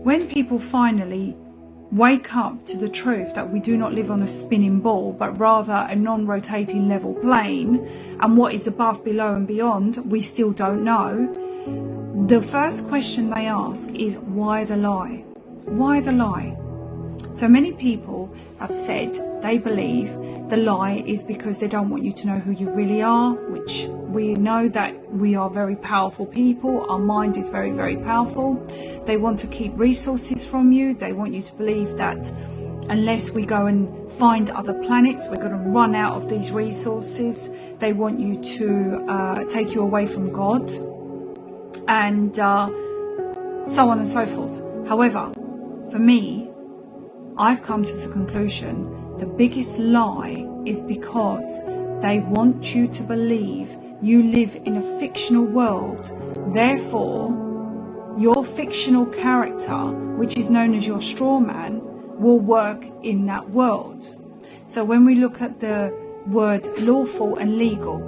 when people finally wake up to the truth that we do not live on a spinning ball, but rather a non-rotating level plane, and what is above, below and beyond, we still don't know, the first question they ask is, why the lie? Why the lie? So many people have said they believe the lie is because they don't want you to know who you really are, which we know that we are very powerful people. Our mind is very, very powerful. They want to keep resources from you. They want you to believe that unless we go and find other planets, we're going to run out of these resources. They want you to take you away from God, and so on and so forth. However, for me, I've come to the conclusion the biggest lie is because they want you to believe you live in a fictional world. Therefore, your fictional character, which is known as your straw man, will work in that world. So when we look at the word lawful and legal,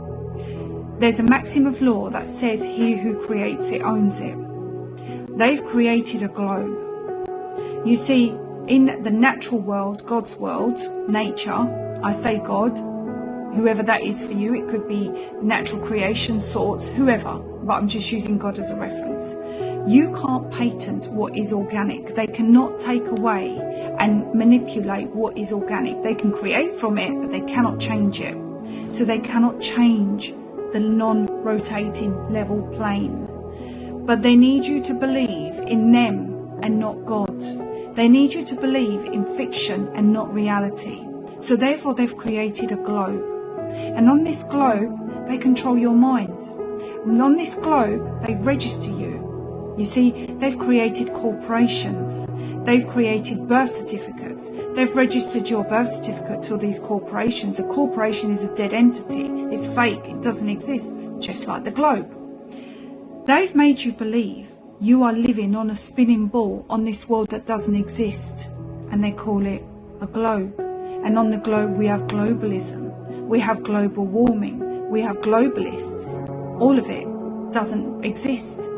there's a maxim of law that says he who creates it owns it. They've created a globe. You see, in the natural world, God's world, nature, I say God, whoever that is for you, it could be natural creation, sorts, whoever, but I'm just using God as a reference. You can't patent what is organic. They cannot take away and manipulate what is organic. They can create from it, but they cannot change it. So they cannot change the non-rotating level plane. But they need you to believe in them and not God. They need you to believe in fiction and not reality. So therefore they've created a globe. And on this globe, they control your mind. And on this globe, they register you. You see, they've created corporations. They've created birth certificates. They've registered your birth certificate to these corporations. A corporation is a dead entity. It's fake. It doesn't exist, just like the globe. They've made you believe you are living on a spinning ball on this world that doesn't exist, and they call it a globe. And on the globe we have globalism, we have global warming, we have globalists. All of it doesn't exist.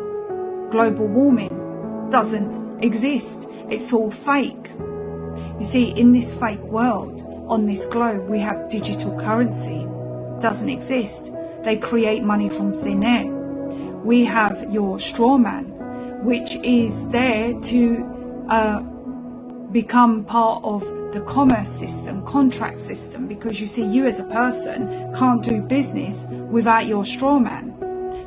Global warming doesn't exist. It's all fake. You see, in this fake world, on this globe, we have digital currency. Doesn't exist. They create money from thin air. We have your straw man, which is there to become part of the commerce system, contract system, because you see, you as a person can't do business without your straw man.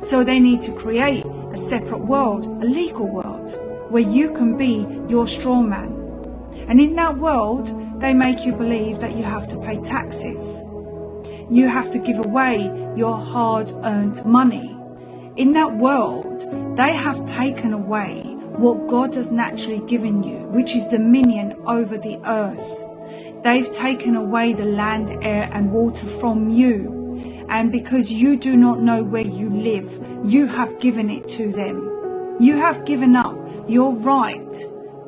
So they need to create a separate world, a legal world, where you can be your straw man. And in that world, they make you believe that you have to pay taxes. You have to give away your hard-earned money. In that world, they have taken away what God has naturally given you, which is dominion over the earth. They've taken away the land, air and water from you. And because you do not know where you live, you have given it to them. You have given up your right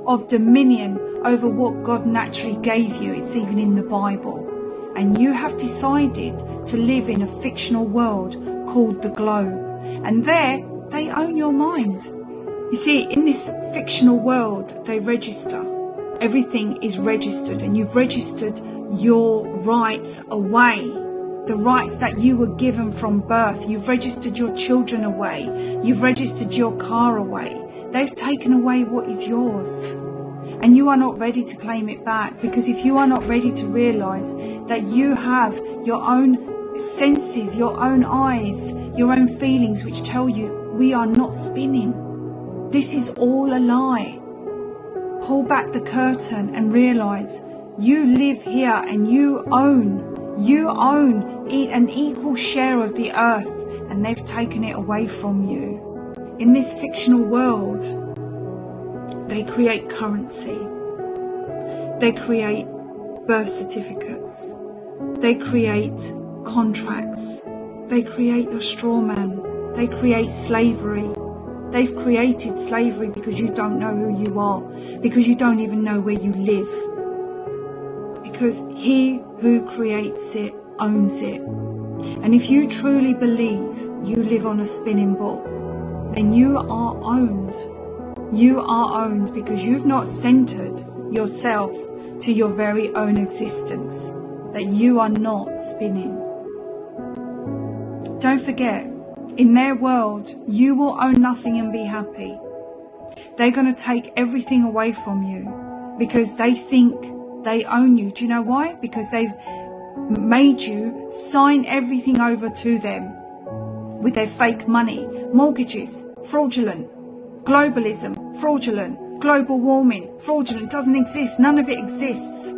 of dominion over what God naturally gave you. It's even in the Bible. And you have decided to live in a fictional world called the globe. And there, they own your mind. You see, in this fictional world, they register. Everything is registered, and you've registered your rights away. The rights that you were given from birth. You've registered your children away. You've registered your car away. They've taken away what is yours. And you are not ready to claim it back, because if you are not ready to realize that you have your own senses, your own eyes, your own feelings, which tell you we are not spinning. This is all a lie. Pull back the curtain and realize you live here and you own an equal share of the earth, and they've taken it away from you. In this fictional world, they create currency. They create birth certificates. They create contracts. They create your straw man. They create slavery. They've created slavery because you don't know who you are, because you don't even know where you live. Because he who creates it owns it. And if you truly believe you live on a spinning ball, then you are owned. You are owned because you've not centered yourself to your very own existence, that you are not spinning. Don't forget, in their world, you will own nothing and be happy. They're going to take everything away from you because they think they own you. Do you know why? Because they've made you sign everything over to them with their fake money, mortgages, fraudulent, globalism, fraudulent, global warming, fraudulent, doesn't exist. None of it exists.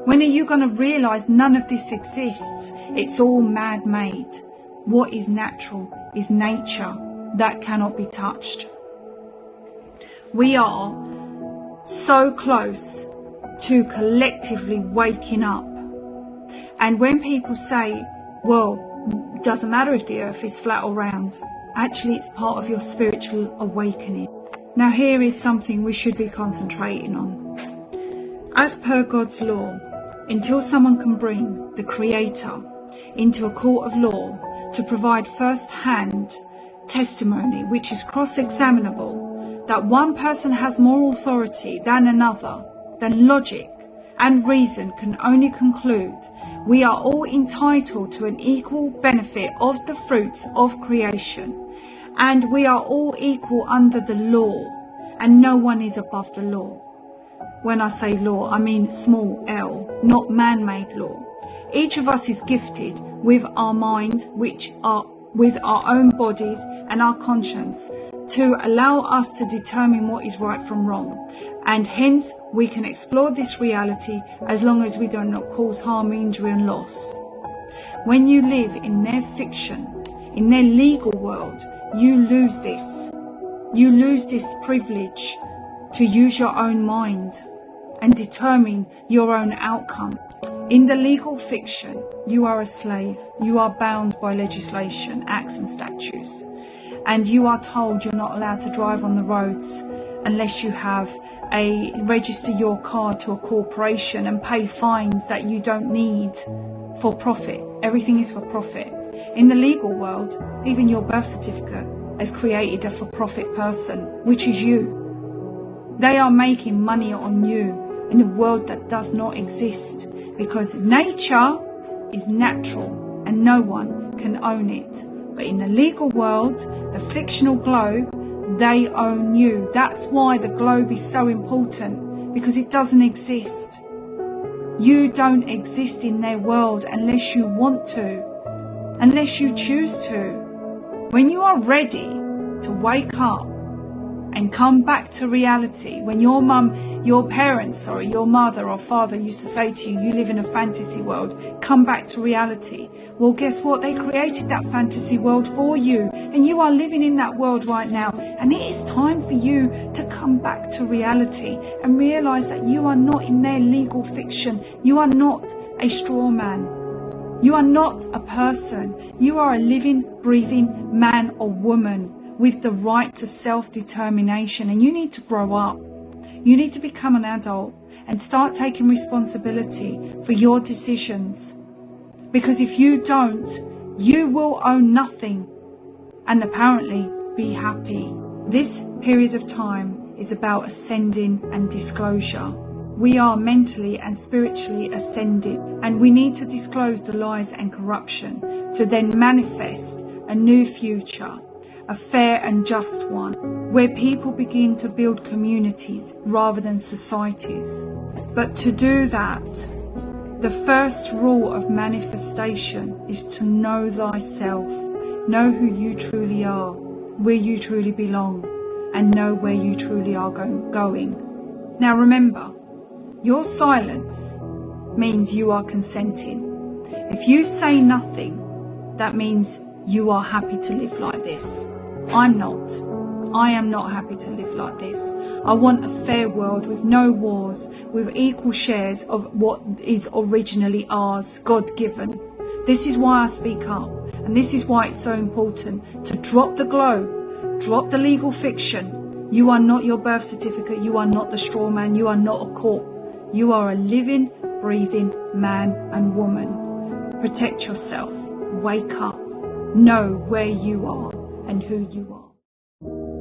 When are you going to realize none of this exists? It's all man-made. What is natural is nature that cannot be touched. We are so close to collectively waking up. And when people say, well, doesn't matter if the earth is flat or round, actually it's part of your spiritual awakening. Now here is something we should be concentrating on. As per God's law, until someone can bring the Creator into a court of law to provide first-hand testimony, which is cross-examinable, that one person has more authority than another, then logic and reason can only conclude we are all entitled to an equal benefit of the fruits of creation, and we are all equal under the law, and no one is above the law. When I say law, I mean small l, not man-made law. Each of us is gifted with our mind, with our own bodies and our conscience, to allow us to determine what is right from wrong. And hence we can explore this reality as long as we do not cause harm, injury and loss. When you live in their fiction, in their legal world, you lose this. You lose this privilege to use your own mind and determine your own outcome. In the legal fiction, you are a slave. You are bound by legislation, acts and statutes. And you are told you're not allowed to drive on the roads unless you have register your car to a corporation and pay fines that you don't need for profit. Everything is for profit. In the legal world, even your birth certificate has created a for-profit person, which is you. They are making money on you in a world that does not exist, because nature is natural and no one can own it. But in the legal world, the fictional globe, they own you. That's why the globe is so important, because it doesn't exist. You don't exist in their world unless you want to, unless you choose to. When you are ready to wake up and come back to reality, when your your mother or father used to say to you, you live in a fantasy world, come back to reality. Well, guess what? They created that fantasy world for you, and you are living in that world right now. And it is time for you to come back to reality and realize that you are not in their legal fiction. You are not a straw man. You are not a person. You are a living, breathing man or woman with the right to self-determination, and you need to grow up. You need to become an adult and start taking responsibility for your decisions. Because if you don't, you will own nothing and apparently be happy. This period of time is about ascending and disclosure. We are mentally and spiritually ascending, and we need to disclose the lies and corruption to then manifest a new future, a fair and just one, where people begin to build communities rather than societies. But to do that, the first rule of manifestation is to know thyself, know who you truly are, where you truly belong, and know where you truly are going. Now remember, your silence means you are consenting. If you say nothing, that means you are happy to live like this. I'm not. I am not happy to live like this. I want a fair world with no wars, with equal shares of what is originally ours, God-given. This is why I speak up, and this is why it's so important to drop the globe, drop the legal fiction. You are not your birth certificate. You are not the straw man. You are not a court. You are a living, breathing man and woman. Protect yourself. Wake up. Know where you are and who you are.